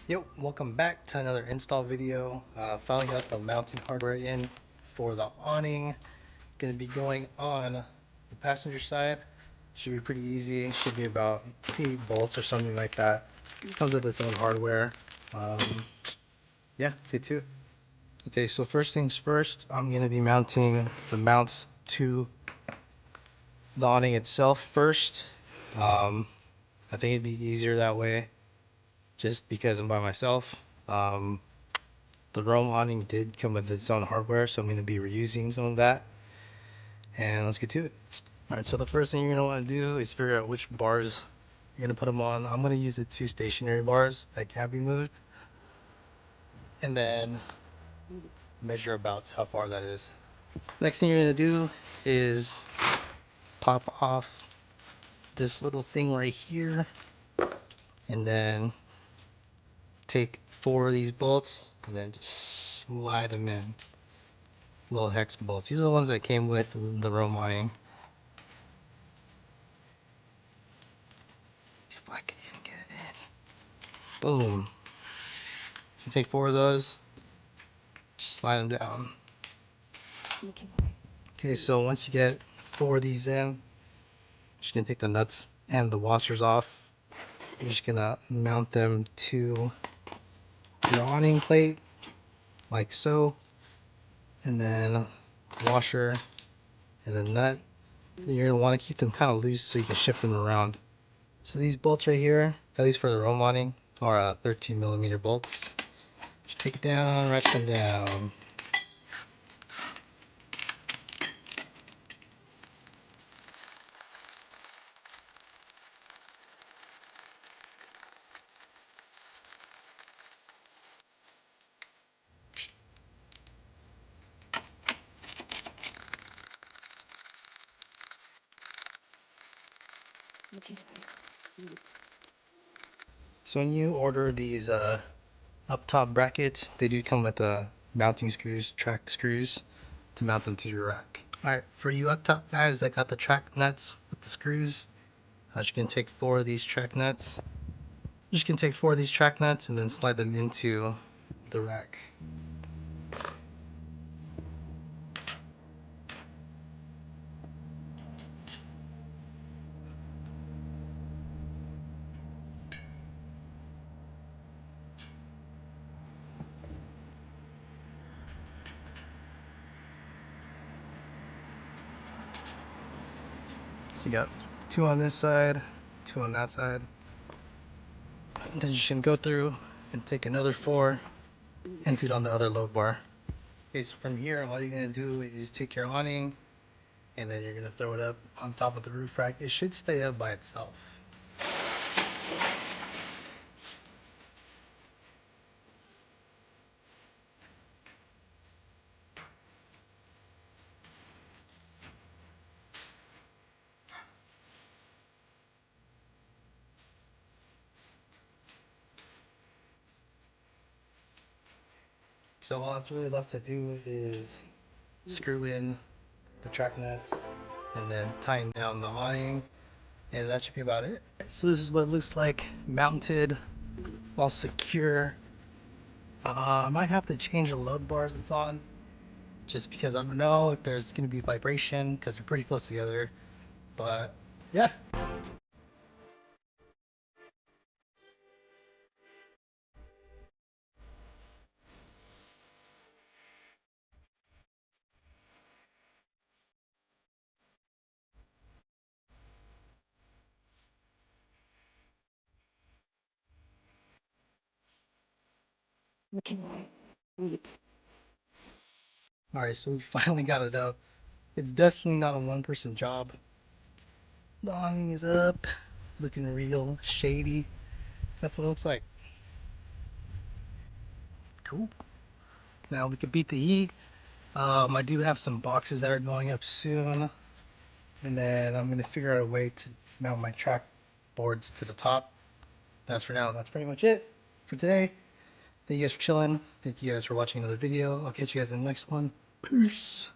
Yo, welcome back to another install video. Finally got the mounting hardware in for the awning. Gonna be going on the passenger side. Should be pretty easy. Should be about 8 bolts or something like that. Comes with its own hardware. Yeah, let's get to it. Okay, so first things first, I'm gonna be mounting the mounts to the awning itself first. I think it'd be easier that way, just because I'm by myself. The Rome awning did come with its own hardware, so I'm going to be reusing some of that. And let's get to it. Alright, so the first thing you're going to want to do is figure out which bars you're going to put them on. I'm going to use the 2 stationary bars that can be moved. And then measure about how far that is. Next thing you're going to do is pop off this little thing right here. And then take 4 of these bolts and then just slide them in. Little hex bolts. These are the ones that came with the Rome awning. If I can even get it in. Boom. You take 4 of those, just slide them down. Okay, so once you get 4 of these in, you're just gonna take the nuts and the washers off. You're just gonna mount them to your awning plate, like so. And then washer and then nut. And you're gonna want to keep them kind of loose so you can shift them around. So these bolts right here, at least for the Rome awning, are 13mm bolts. Just take it down, ratchet them down. So when you order these Uptop brackets, they do come with mounting screws, track screws, to mount them to your rack. Alright, for you Uptop guys that got the track nuts with the screws, you can take 4 of these track nuts. You just can take 4 of these track nuts and then slide them into the rack. So you got 2 on this side, 2 on that side. And then you can go through and take another 4 and do it on the other load bar. Okay, so from here, all you're going to do is take your awning and then you're going to throw it up on top of the roof rack. It should stay up by itself. So all that's really left to do is screw in the track nuts and then tighten down the awning, and that should be about it. So this is what it looks like mounted, all secure. I might have to change the load bars it's on, just because I don't know if there's going to be vibration because they're pretty close together. But yeah. Alright, so we finally got it up. It's definitely not a 1-person job. The awning is up, looking real shady. That's what it looks like. Cool. Now we can beat the heat. I do have some boxes that are going up soon, and then I'm gonna figure out a way to mount my track boards to the top. That's for now. That's pretty much it for today. Thank you guys for chilling. Thank you guys for watching another video. I'll catch you guys in the next one. Peace.